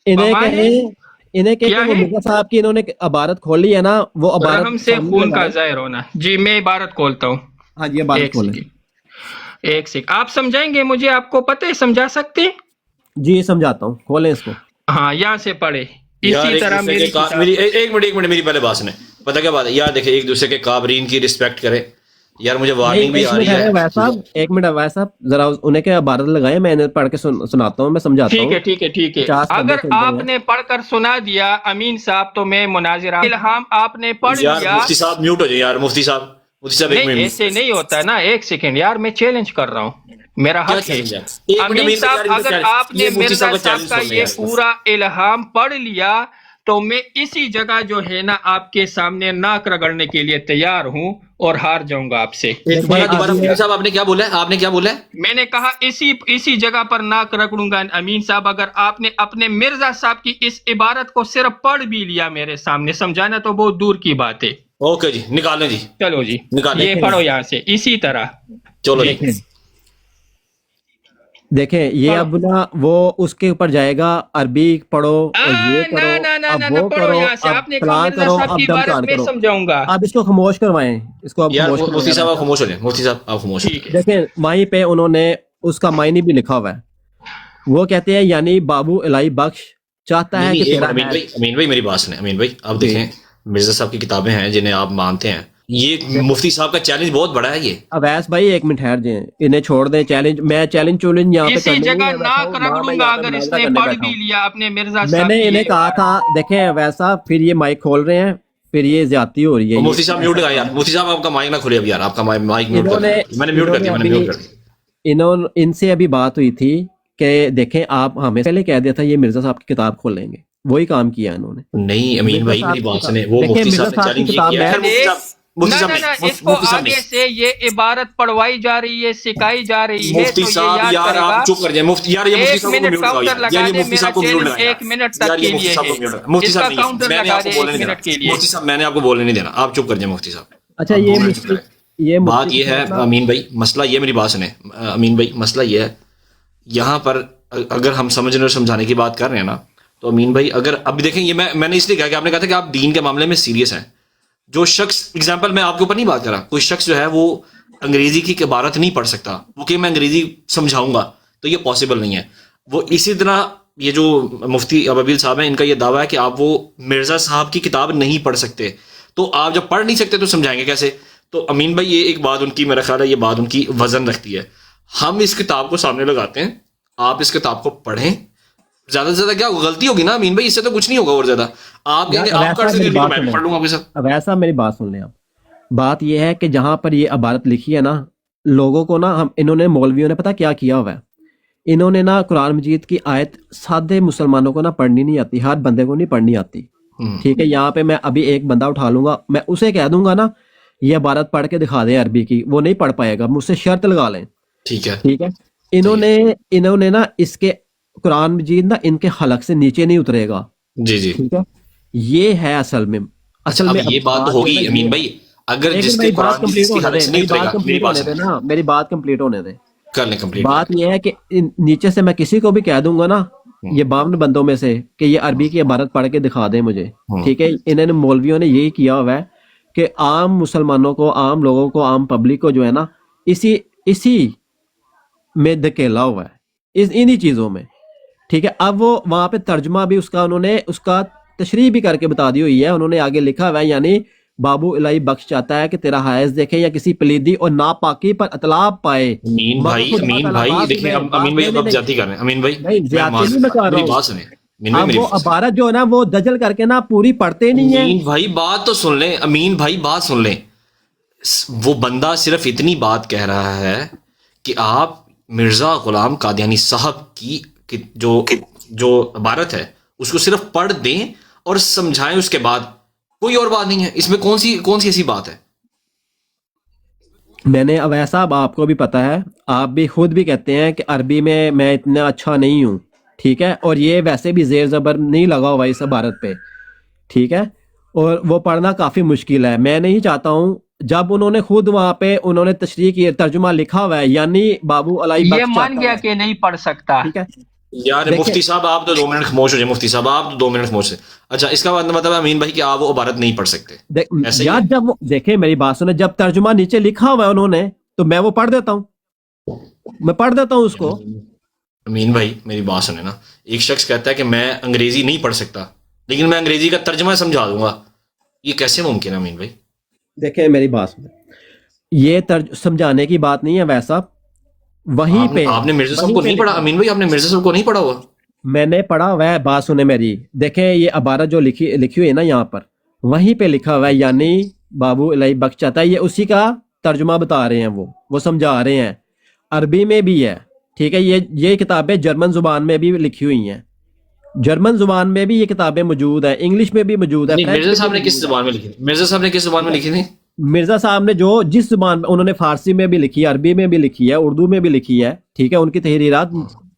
انہیں پما ہے کہیں انہیں کہ کیا وہ ہے؟ مرزا صاحب کی انہوں نے عبارت کھولی ہے نا، وہ عبارت رحم سے سامنے خون کا لگائیں۔ ظاہر ہونا. جی میں عبارت کھولتا ہوں. ہاں جی عبارت ایک کھولیں. سیکنڈ، ایک سیکنڈ. آپ سمجھائیں گے مجھے؟ آپ کو پتہ ہے سمجھا سکتے ہیں؟ جی سمجھاتا ہوں، کھولیں اس کو. ہاں یہاں سے پڑھے یار اسی ایک طرح دوسرے میری کے کتاب. میری ایک منٹ میری پہلے بات سنیں. پتہ کیا بات ہے یار، دیکھیں ایک دوسرے کے کابرین کی رسپیکٹ کریں. یار مجھے نہیں وارننگ بھی ایک آ منٹ رہی ہے، ہے ویسا، ٹھیک ہے؟ ایک منٹ ہے ویسا، ذرا انہیں کہ عبارت لگائیں، میں انہیں پڑھ کے سناتا ہوں، میں سمجھاتا ٹھیک ہوں. ہے ٹھیک ہے ٹھیک ہے. 50 بندے اگر سن رہے آپ ہیں. نے پڑھ کر سنا دیا امین صاحب تو میں مناظرہ الہام آپ نے پڑھ یار لیا. مفتی صاحب میوٹ ہو جائے. یار مفتی صاحب ایک نہیں منٹ. ایسے نہیں ہوتا نا. ایک سیکنڈ یار، میں چیلنج کر رہا ہوں، میرا کیا حق ہے. چیلنج ہے؟ ایک منٹ امین امین بھائی، صاحب یار ان کا اگر آپ نے یہ مفتی مرزا صاحب کا صاحب چیلنج کا سن لیں یہ یار. پورا الہام پڑھ لیا تو میں اسی جگہ جو ہے نا آپ کے سامنے ناک رگڑنے کے لیے تیار ہوں اور ہار جاؤں گا آپ سے. ایک دیکھیں اب دوبارہ یہ مفتی صاحب آپ نے کیا بولا ہے؟ آپ نے کیا بولا ہے؟ میں نے کہا اسی جگہ پر ناک رگڑوں گا امین صاحب اگر آپ نے اپنے مرزا صاحب کی اس عبارت کو صرف پڑھ بھی لیا میرے سامنے. سمجھانا تو بہت دور کی بات ہے. اوکے جی نکالیں جی، چلو جی نکالیں. یہ پڑھو یہاں سے اسی طرح. چلو جی. دیکھیں دیکھیں یہ پڑھو. اب نا وہ اس کے اوپر جائے گا، عربی پڑھو اور یہ کرو، اب نہ وہ پڑھو کرو، یہاں سے. اب آپ نے کہا فلاں مرزا کرو، صاحب کی اب دم عبارت کان میں کرو. سمجھاؤں گا. اب اس کو خاموش کروائیں، اس کو اب یار خاموش مفتی کروائیں. صاحب آپ خاموش ہو جائیں. مفتی صاحب آپ خاموش ہو ٹھیک جائیں. ہے. دیکھیں وہیں پہ انہوں نے اس کا معنی بھی لکھا ہوا ہے. وہ کہتے ہیں یعنی بابو الہی بخش چاہتا نہیں ہے کہ نہیں ایک تیرا منٹ ہے. امین بھائی میری بات سنیں. امین بھائی آپ جی دیکھیں مرزا صاحب کی کتابیں ہیں جنہیں آپ مانتے ہیں. یہ مفتی صاحب کا چیلنج بہت بڑا ہے. یہ اویس بھائی ایک منٹ ٹھہر جائیں، انہیں چھوڑ دیں. چیلنج میں چیلنج یہاں پہ اسی کرنے نہیں جگہ میں بیٹھا ناک ہوں نہ، میں رگڑوں گا یہاں پہ اگر اس مناظرہ نے کرنے پڑھ بیٹھا بھی ہوں. لیا اپنے مرزا میں صاحب نے کی انہیں یہ کہا عبارت. تھا دیکھیں ویسا، پھر یہ مائک کھول رہے ہیں، پھر یہ زیادتی ہو رہی ہے. مفتی صاحب یہ میوٹ ایسا لگا. یار کام مفتی صاحب آپ کا مائک نہ کھولے. اب یار آپ کا مائک میوٹ انہوں کر نے دیا. میں نے میوٹ کر دیا. ان سے ابھی بات ہوئی تھی کہ دیکھیں آپ ہمیں پہلے کہہ دیا تھا یہ مرزا صاحب کی کتاب کھولیں گے، وہی کام کیا انہوں نے. نہیں امین مرزا بھائی صاحب میری کی بات کتاب سنیں. وہ دیکھیں، مفتی مرزا صاحب نے صاحب کی چیلنج یہ کتاب کیا ہے. میں خیر مفتی صاحب نہ اس کو مفتی صاحب آگے نہیں. سے یہ عبارت پڑھوائی جا رہی ہے، سکھائی جا رہی ہے مفتی تو یہ صاحب یاد یار کرے گا. آپ چپ کر جائیں. مفتی یار یہ مفتی ایک صاحب کو منٹ میوٹ لگاؤ. کاؤنٹر یار لگا یہ دے. مفتی میرا صاحب کو میوٹ چیلنج لگائیں. 1 منٹ یار تک یہ کے مفتی لیے صاحب ہے. کو میوٹ. مفتی اس صاحب کا نہیں ہے. کاؤنٹر میں نے لگا آپ کو دے بولنے 1 نہیں دینا. منٹ کے لیے. مفتی صاحب میں نے آپ کو بولنے نہیں دینا. آپ چپ کر جائیں مفتی صاحب. اچھا آپ یہ 2 منٹ چپ مفتی کریں. یہ بات مفتی یہ ہے امین بھائی، مسئلہ یہ میری بات سنیں. امین بھائی مسئلہ یہ ہے یہاں پر اگر ہم سمجھنے اور سمجھانے کی بات کر رہے ہیں نا تو امین بھائی اگر اب دیکھیں یہ میں نے اس لیے کہا کہ آپ نے کہا تھا کہ آپ دین کے معاملے میں سیریس ہیں. جو شخص اگزامپل میں آپ کے اوپر نہیں بات کر رہا، کوئی شخص جو ہے وہ انگریزی کی عبارت نہیں پڑھ سکتا وہ کہ میں انگریزی سمجھاؤں گا تو یہ پاسبل نہیں ہے. وہ اسی طرح یہ جو مفتی ابابیل صاحب ہیں ان کا یہ دعویٰ ہے کہ آپ وہ مرزا صاحب کی کتاب نہیں پڑھ سکتے. تو آپ جب پڑھ نہیں سکتے تو سمجھائیں گے کیسے؟ تو امین بھائی یہ ایک بات ان کی، میرا خیال ہے یہ بات ان کی وزن رکھتی ہے. ہم اس کتاب کو سامنے لگاتے ہیں، آپ اس کتاب کو پڑھیں. زیادہ سے زیادہ کیا غلطی ہوگی نا امین بھائی، اس سے تو کچھ نہیں ہوگا. اور زیادہ آپ کہیں گے آپ کر سکتے ہیں تو میں بھی پڑھ لوں گا آپ کے ساتھ. اب ایسا میری بات سن لیں. آپ بات یہ ہے کہ جہاں پر یہ عبارت لکھی ہے نا، لوگوں کو نا انہوں نے مولویوں نے پتہ کیا کیا ہوا ہے، انہوں نے نا قرآن مجید کی آیت سادے مسلمانوں کو نا پڑھنی نہیں آتی، ہر بندے کو نہیں پڑھنی آتی. ٹھیک ہے، یہاں پہ میں ابھی ایک بندہ اٹھا لوں گا، میں اسے کہہ دوں گا نا یہ عبارت پڑھ کے دکھا دیں عربی کی، وہ نہیں پڑھ پائے گا، مجھ سے شرط لگا لیں. ٹھیک ہے ٹھیک ہے. انہوں نے نا اس کے قرآن مجید نا ان کے حلق سے نیچے نہیں اترے گا. جی جی. ٹھیک ہے، یہ ہے اصل میں. اچھا اب یہ بات تو ہوگی امین بھائی اگر جس کے قرآن مجید اس کی حلق سے نہیں اترے گا. میری بات سنیں، میری بات کمپلیٹ ہونے دیں. کر لیں کمپلیٹ. بات یہ ہے کہ نیچے سے میں کسی کو بھی کہہ دوں گا نا یہ 52 بندوں میں سے کہ یہ عربی کی عبارت پڑھ کے دکھا دیں مجھے. ٹھیک ہے، انہوں نے مولویوں نے یہی کیا ہوا ہے کہ عام مسلمانوں کو، عام لوگوں کو، عام پبلک کو جو ہے نا اسی میں دھکیلا ہوا ہے، انہی چیزوں میں. ٹھیک ہے، اب وہ وہاں پہ ترجمہ بھی اس کا انہوں نے اس کا تشریح بھی کر کے بتا دی ہوئی ہے. انہوں نے آگے لکھا ہوا ہے یعنی بابو الہی بخش چاہتا ہے کہ تیرا حیض دیکھے یا کسی پلیدی اور ناپاکی پر اطلاع پائے. امین بھائی دیکھیں امین بھئی اب زیادتی کر رہے ہیں. امین بھئی میری بات سنیں. اب وہ عبارت جو ہے نا وہ دجل کر کے نا پوری پڑھتے نہیں ہیں. امین بھائی بات تو سن لیں. امین بھائی بات سن لیں. وہ بندہ صرف اتنی بات کہہ رہا ہے کہ آپ مرزا غلام قادیانی صاحب کی جو عبارت ہے اس کو صرف پڑھ دیں اور سمجھائیں، اس کے بعد کوئی اور بات نہیں ہے. اس میں کون سی ایسی بات ہے؟ میں نے اب ایسا آپ کو بھی پتا ہے، آپ بھی خود بھی کہتے ہیں کہ عربی میں اتنا اچھا نہیں ہوں. ٹھیک ہے، اور یہ ویسے بھی زیر زبر نہیں لگا ہوا اس عبارت پہ. ٹھیک ہے، اور وہ پڑھنا کافی مشکل ہے. میں نہیں چاہتا ہوں جب انہوں نے خود وہاں پہ انہوں نے تشریح کی ترجمہ لکھا ہوا ہے یعنی بابو الہی یہ بخش مان گیا کہ نہیں پڑھ سکتا. ٹھیک ہے، یار مفتی صاحب آپ تو 2 منٹ خاموش ہو جائیں، مفتی صاحب آپ تو 2 منٹ خاموش ہیں. اچھا اس کا مطلب ہے امین بھائی کہ آپ وہ عبارت نہیں پڑھ سکتے، ایسا ہی یار ہے؟ جب دیکھیں میری بات سنیں، جب ترجمہ نیچے لکھا ہوا ہے انہوں نے تو میں وہ پڑھ دیتا ہوں، میں پڑھ دیتا ہوں اس کو. امین بھائی میری بات سنیں نا، ایک شخص کہتا ہے کہ میں انگریزی نہیں پڑھ سکتا لیکن میں انگریزی کا ترجمہ سمجھا دوں گا، یہ کیسے ممکن ہے امین بھائی؟ دیکھیں میری بات سنیں، یہ سمجھانے کی بات نہیں ہے ویسا. وہیں پہ آپ نے مرزا صاحب وہیں کو پہ نہیں پڑھا لکھا ہے. امین بھائی؟ آپ نے مرزا صاحب کو نہیں پڑھا ہوا؟ میں نے پڑھا ہوا ہے، بات سنیں میری. دیکھیں یہ عبارت جو لکھی ہوئی ہے نا یہاں پر، وہیں پہ لکھا ہوا ہے، یعنی بابو الہی بخش چاہتا ہے، یہ اسی کا ترجمہ بتا رہے ہیں، وہ سمجھا رہے ہیں. عربی میں بھی ہے، ٹھیک ہے. یہ کتابیں جرمن زبان میں بھی لکھی ہوئی ہیں، جرمن زبان میں بھی یہ کتابیں موجود ہیں، انگلش میں بھی موجود ہے، نہیں، فرینچ مرزا میں صاحب بھی نے کس موجود ہے. زبان میں لکھی تھی؟ مرزا صاحب نے کس زبان میں لکھی تھی؟ مرزا صاحب نے جو جس زبان میں، انہوں نے فارسی میں بھی لکھی ہے، عربی میں بھی لکھی ہے، اردو میں بھی لکھی ہے، ٹھیک ہے. ان کی تحریرات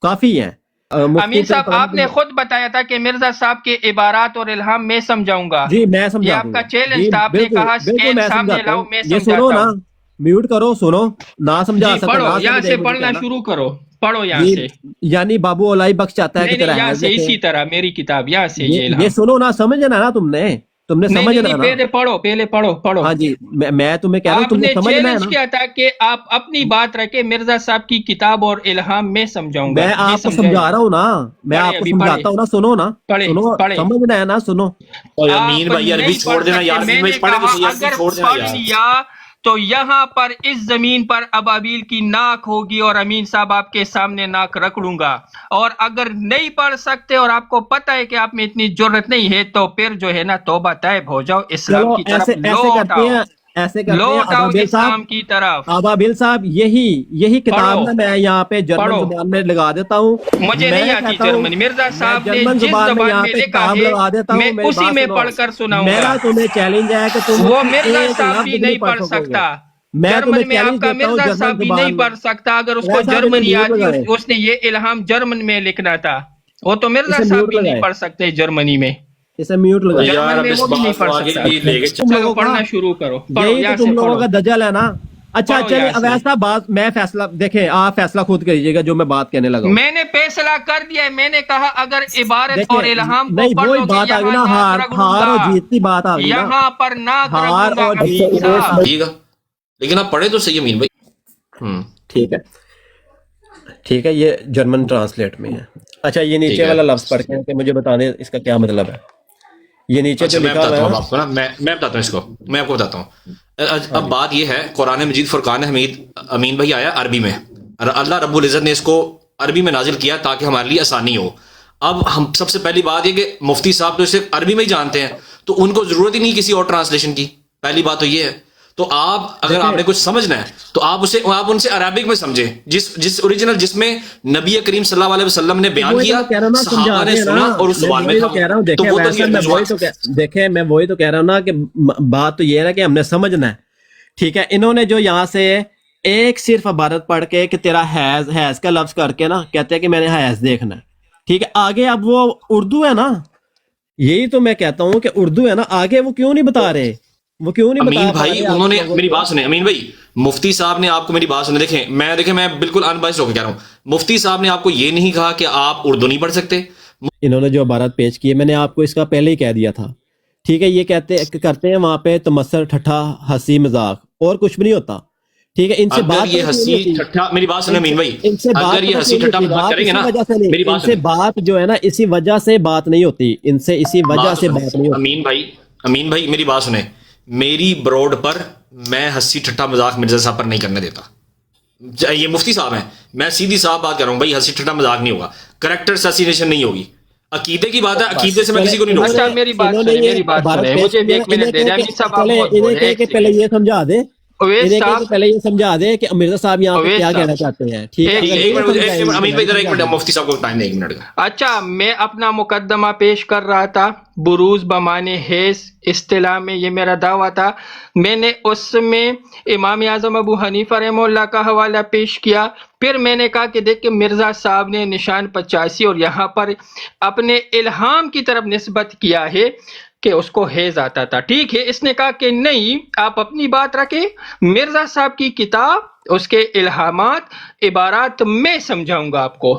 کافی ہیں. مفتی امین صاحب آپ نے خود بتایا تھا کہ مرزا صاحب کے عبارات اور الہام میں سمجھاؤں گا، جی میں یہ سمجھا آپ دوں کا گا. چیلنج جی تھا، آپ نے بالکل کہا بالکل اسکین میں سامنے سمجھاتا لاؤ ہوں. میں یہ سنو سمجھاتا نا، ہوں. میوٹ کرو، سنو. نہ سمجھا جی سکتا، پڑھو، نہ یہاں سمجھے سے مجھے پڑھنا کہنا. شروع کرو، پڑھو یہاں جی سے. یعنی بابو الائی بخش چاہتا ہے کہ نہیں تیرا یہاں حیض سے دیکھے. اسی طرح میری کتاب، یہاں سے یہ یہ الہام. سنو نا، سمجھنا نا تم نے نہیں سمجھنا ہے نا. پہلے پڑھو، پہلے پڑھو. ہاں جی، میں تمہیں کہہ رہا ہوں، آپ تم نے نے سمجھنا ہے چیلنج نا. کیا تھا کہ آپ اپنی بات رکھے، مرزا صاحب کی کتاب اور الہام میں سمجھاؤں گا. میں جی آپ کو سمجھائے، سمجھا رہا ہوں نا، میں پڑھے آپ کو ابھی پڑھے سمجھاتا ہوں نا. سنو نا، سنو، پڑھے. سمجھنا ہے نا، سنو. اور امین آپ بھائی عربی نہیں چھوڑ پڑھ دینا سکتے. یار، میں امین بھائی نے پڑھے تو کہا صحیح، عربی اگر چھوڑ دینا پڑھ یار. لیا تو یہاں پر اس زمین پر ابابیل کی ناک ہوگی اور امین صاحب آپ کے سامنے ناک رکڑوں گا. اور اگر نہیں پڑھ سکتے اور آپ کو پتہ ہے کہ آپ میں اتنی جرت نہیں ہے تو پھر جو ہے نا توبہ طیب ہو جاؤ، اسلام چلو کی طرف ایسے لوٹ کرتے آؤ، ہیں، ایسے کرتے ہیں. لوٹ آؤ ابابیل صاحب، اسلام کی طرف. ابابیل صاحب، یہی کتاب پڑھو نا میں یہاں پہ جرمن پڑھو. زبان میں لگا دیتا ہوں. مجھے میں نہیں آتی کہتا ہوں، جرمنی. مرزا میں صاحب نے جرمن جس زبان میں زبان یہاں میں پہ لکھا کتاب ہے لگا دیتا میں ہوں. میری اسی بات میں سنو، پڑھ کر سناؤں گا. میرا تمہیں چیلنج ہے کہ تم وہ اس کی مرزا ایک صاحب بھی لفظ نہیں پڑھ پڑھ سکو گے. سکتا. میں تمہیں جرمن میں آپ چیلنج کا دیتا ہوں مرزا جرمن صاحب بھی نہیں زبان میں. پڑھ سکتا. اگر اس کو صاحب اسے جرمنی میوٹ آتی لگائے، اس نے یہ الہام جرمن میں لکھنا تھا. وہ تو مرزا اسے صاحب میوٹ بھی نہیں لگائے، پڑھ سکتے جرمنی میں، اسے میوٹ اور لگائے. یار جرمن اب میں اس وہ بھی نہیں بات پڑھ کو آگے سکتا. بھی لے کے تم چلو لوگوں کا پڑھنا شروع کرو، پڑھو یہی تو یہاں تم سے لوگوں پڑھو. کا دجل ہے نا. اچھا پڑھو چلیے، یہاں اب سے. ایسا بات، میں فیصلہ، دیکھیں آپ فیصلہ خود کریے گا جو میں بات کہنے لگا ہوں. میں نے فیصلہ کر دیا ہے. میں نے کہا اگر عبارت اور دیکھیں الہام کو نہیں، پڑھ وہی لو گے بات آ گئی یہاں نا، ناک رگڑوں ہار گا، اور جیت کی بات آ گئی نا. یہاں پر ناک ہار رگڑوں گا اور امین جیت کی بات صاحب. آ گئی. گا، لیکن آپ پڑھے تو صحیح امین بھائی. ٹھیک ہے، ٹھیک ہے، یہ جرمن ٹرانسلیٹ میں ہے. اچھا یہ ٹھیک نیچے ہے. والا لفظ پڑھ کے کہ مجھے بتانے اس کا کیا مطلب ہے. یہ نیچے جو اچھا میں لکھا ہوا بتاتا ہے ہوں نا. اب آپ کو نا، میں بتاتا ہوں اس کو، میں آپ کو بتاتا ہوں. ہاں اب جی، بات یہ ہے، قرآن مجید فرقان حمید امین بھائی آیا عربی میں، اللہ رب العزت نے اس کو عربی میں نازل کیا تاکہ ہمارے لیے آسانی ہو. اب ہم سب سے پہلی بات یہ کہ مفتی صاحب تو اسے عربی میں ہی جانتے ہیں، تو ان کو ضرورت ہی نہیں کسی اور ٹرانسلیشن کی. پہلی بات تو یہ ہے. تو آپ اگر آپ دیکھیں نے کچھ سمجھنا ہے تو آپ ان سے عربک میں سمجھیں، جس اوریجنل جس میں نبی کریم صلی اللہ علیہ وسلم نے بیان وہی تو کیا، میں کہہ رہا ہوں نا، صحابہ نے سمجھاتے ہیں نا. سنا اور اس میں زبان میں وہی تھا، تو کہہ رہا ہوں. تو دیکھیں وہ تو ویسا میں وہی تو دیکھیں میں وہی تو کہہ رہا ہوں نا کہ بات تو یہ ہے کہ ہم نے سمجھنا ہے. ٹھیک ہے، انہوں نے جو یہاں سے ایک صرف عبارت پڑھ کے کہ تیرا حیض کا لفظ کر کے نا کہتے ہیں کہ میں نے حیض دیکھنا ہے. ٹھیک ہے، آگے اب وہ اردو ہے نا، یہی تو میں کہتا ہوں کہ اردو ہے نا، آگے وہ کیوں نہیں بتا رہے، وہ کیوں نہیں امین بتا پا بھائی رہے انہوں آگے نے لوگوں میری کو. بات سنیں، امین بھائی مفتی صاحب نے آپ کو میری بات سنیں، دیکھیں میں بالکل ان بائس ہو کے کہہ رہا ہوں، مفتی صاحب نے آپ کو یہ نہیں کہا کہ آپ اردو نہیں پڑھ سکتے. انہوں نے جو عبارت پیش کی ہے میں نے آپ کو اس کا پہلے ہی کہہ دیا تھا. ٹھیک ہے، یہ کرتے ہیں وہاں پہ تمسر، ٹھٹھا، ہنسی مذاق، اور کچھ بھی نہیں ہوتا. ٹھیک ہے، ان سے اگر بات یہ پتہ کیوں نہیں ہنسی ہوتی، ٹھٹھا، میری بات سنیں امین بھائی، ان سے اگر بات یہ پتہ ہنسی کیوں نہیں ٹھٹھا ہوتی. مذاق بات کریں گے اسی نا، وجہ سے نہیں، میری ان بات سے سنیں، بات جو ہے نا اسی وجہ سے بات نہیں ہوتی، ان سے اسی وجہ سے بات نہیں ہوتی. امین بھائی میری بات سنیں، میری بروڈ پر میں ہنسی ٹھٹھا مذاق مرزا صاحب پر نہیں کرنے دیتا. یہ مفتی صاحب ہیں، میں سیدھی صاحب بات کر رہا ہوں بھائی، ہنسی ٹھٹھا مذاق نہیں ہوگا، کریکٹر اسیسینیشن نہیں ہوگی. عقیدے کی بات ہے، عقیدے سے میں چلے کسی کو نہیں روکتا. اچھا میری بات انہوں نے سنیں، یہ میری بات عبارت سنیں، پیش مجھے کی بھی ہے نا، ایک منٹ دے دیں. امین صاحب آپ مت بولیں، انہیں ایک کہ پہلے سیکنڈ. یہ سمجھا دے، اویس انہیں کہ صاحب، پہلے یہ سمجھا دے کہ مرزا صاحب یہاں پہ اویس کیا صاحب کہنا چاہتے ہیں. ٹھیک ہے، ایک اگر ایک نہیں منٹ سمجھائیں گے امین تو بھائی میں ذرا ایک سمجھا منٹ، دوں گا. مفتی صاحب کو ٹائم دیں 1 منٹ کا. اچھا میں اپنا مقدمہ پیش کر رہا تھا، بروز بمانے حیث اصطلاح میں یہ میرا دعویٰ تھا. میں نے اس میں امام اعظم ابو حنیفہ رحمہ اللہ کا حوالہ پیش کیا. پھر میں نے کہا کہ دیکھ کہ مرزا صاحب نے نشان 85 اور یہاں پر اپنے الہام کی طرف نسبت کیا ہے کہ اس کو حیض آتا تھا. ٹھیک ہے، اس نے کہا کہ نہیں، آپ اپنی بات رکھیں، مرزا صاحب کی کتاب، اس کے الہامات، عبارات میں سمجھاؤں گا آپ کو.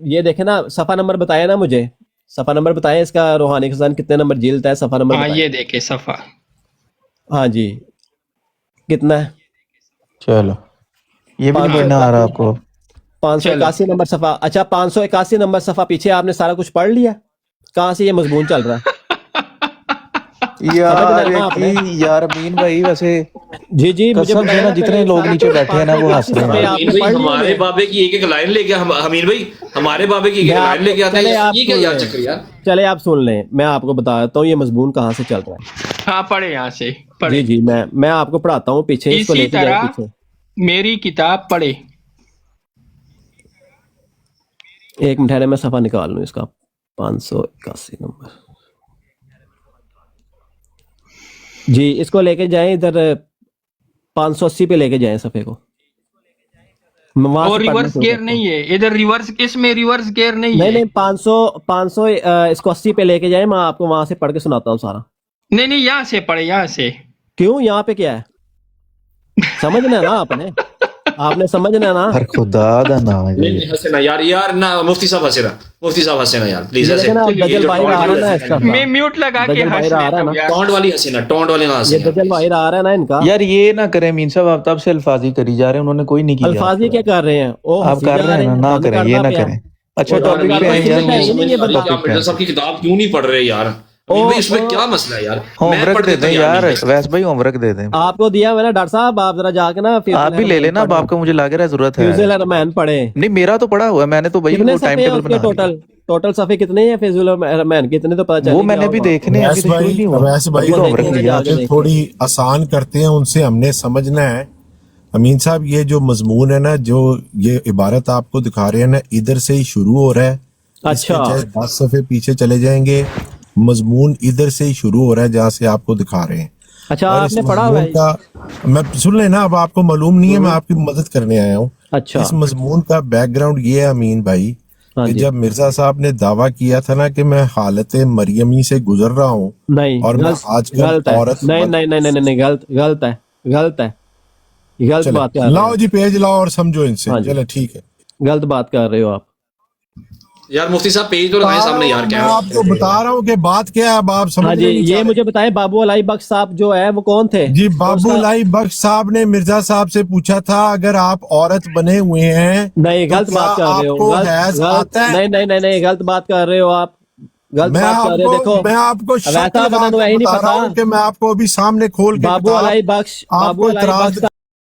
یہ دیکھیں نا صفحہ نمبر بتایا نا مجھے, صفحہ نمبر بتائیں اس کا, روحانی خزان کتنے نمبر جلد ہے, صفحہ نمبر ہاں بتائیں. یہ دیکھیں صفحہ, ہاں جی کتنا ہے؟ چلو یہ بھی نہیں پڑھنا آ رہا آپ کو. 581 نمبر صفحہ. اچھا 581 نمبر صفحہ پیچھے آپ نے سارا کچھ پڑھ لیا؟ کہاں سے یہ مضمون چل رہا ہے؟ یار امین بھائی ویسے جی جی مجھے قسم سے نا جتنے لوگ نیچے بیٹھے ہیں نا وہ ہنس رہے ہیں. امین بھائی ہمارے بابے کی ایک ایک لائن لے کے امین بھائی ہمارے بابے کی ایک ایک لائن لے کے آتے ہیں, یہ کیا یار چکر یار. چلے آپ سن لیں, میں آپ کو بتا دیتا ہوں یہ مضمون کہاں سے چل رہا ہے. ہاں پڑھے یہاں سے پڑھے. جی جی میں آپ کو پڑھاتا ہوں پیچھے, اس کو اسی لے کے جائیں طرح پیچھے. میری کتاب پڑھے. ایک منٹ ہے میں صفحہ نکال لوں اس کا. 581 نمبر جی, اس کو لے کے جائیں ادھر 580 پہ لے کے جائیں صفحے کو. اور ریورس گیئر نہیں ہے ادھر, ریورس اس میں ریورس گیئر نہیں ہے. نہیں 500 اس کو 80 پہ لے کے جائیں, میں آپ کو وہاں سے پڑھ کے سناتا ہوں سارا. نہیں یہاں سے پڑھے, یہاں سے. کیوں یہاں پہ کیا ہے؟ سمجھنا ہے نا آپ نے سمجھنا ہے نا. ہر خدا دا نام ہے. نہیں ہنسے نا یار نہ مفتی صاحب ہنسے نا, مفتی صاحب ہنسے نا یار پلیز. دجل باہر آ رہا ہے نا اس کا, میں میوٹ لگا کے ہنس لیتا ہوں یار. ٹونٹ والی ہنسی نا, ٹونٹ والی نہ ہنسی. یہ دجل باہر آ رہا ہے نا ان کا. یار یہ نہ کریں امین صاحب, آپ تب سے الفاظی کری جا رہے ہیں, انہوں نے کوئی نہیں کیا. الفاظ یہ کیا کر رہے ہیں؟ آپ کر رہے ہیں نا کریں, یہ نہ کریں. اچھا ٹاپک پہ آئیں یار. آپ مرزا صاحب کی کتاب کیوں نہیں پڑھ رہے یار؟ اس میں کیا مسئلہ ہے یار؟ ہوم ورک دے دیں یار, ویس بھائی ہوم ورک دے دیں. آپ کو دیا میں نے ڈاکٹر صاحب, آپ ذرا جا کے نا آپ بھی لے لینا, اب آپ کا مجھے لگ رہا ہے ضرورت ہے. فیض الرحمن پڑھے. نہیں میرا تو پڑھا ہوا ہے, میں نے تو بھائی وہ ٹائم ٹیبل بنا دیا. ٹوٹل صفحے کتنے ہیں فیض الرحمن کے؟ اتنے تو پتہ چل وہ میں نے بھی دیکھنے ہیں, ابھی تو شروع نہیں ہوا. ویسے بھائی تھوڑی آسان کرتے ہیں, ان سے ہم نے سمجھنا ہے. امین صاحب یہ جو مضمون ہے نا, جو یہ عبارت آپ کو دکھا رہے ہیں نا, ادھر سے ہی شروع ہو رہا ہے. اچھا 10 صفحے پیچھے چلے جائیں گے, مضمون ادھر سے ہی شروع ہو رہا ہے جہاں سے آپ کو دکھا رہے ہیں. اچھا آپ نے پڑھا ہوا ہے؟ میں سن لینا, اب آپ کو معلوم نہیں ہے, میں آپ کی مدد کرنے آیا ہوں. اچھا اس مضمون کا بیک گراؤنڈ یہ ہے امین بھائی کہ جب مرزا صاحب نے دعویٰ کیا تھا نا کہ میں حالت مریمی سے گزر رہا ہوں, نہیں اور میں آج کل عورت نہیں غلط ہے بات کر رہے لاؤ جی پیج لاؤ اور سمجھو ان سے. چلے ٹھیک ہے, غلط بات کر رہے ہو آپ یار. مفتی صاحب پیج تو لگائیں سامنے یار. میں آپ کو بتا رہا ہوں کہ بات کیا ہے, اب آپ سمجھ جی. یہ مجھے بتائیں بابو علائی بخش صاحب جو ہے وہ کون تھے؟ جی بابو علائی بخش صاحب نے مرزا صاحب سے پوچھا تھا اگر آپ عورت بنے ہوئے ہیں نہیں, غلط بات کر رہے ہو. نہیں غلط بات کر رہے ہو آپ, غلط بات کر رہے ہو. دیکھو میں آپ کو شک لگا کے بتا رہا ہوں کہ میں آپ کو ابھی سامنے کھول کے بابو علائی بخش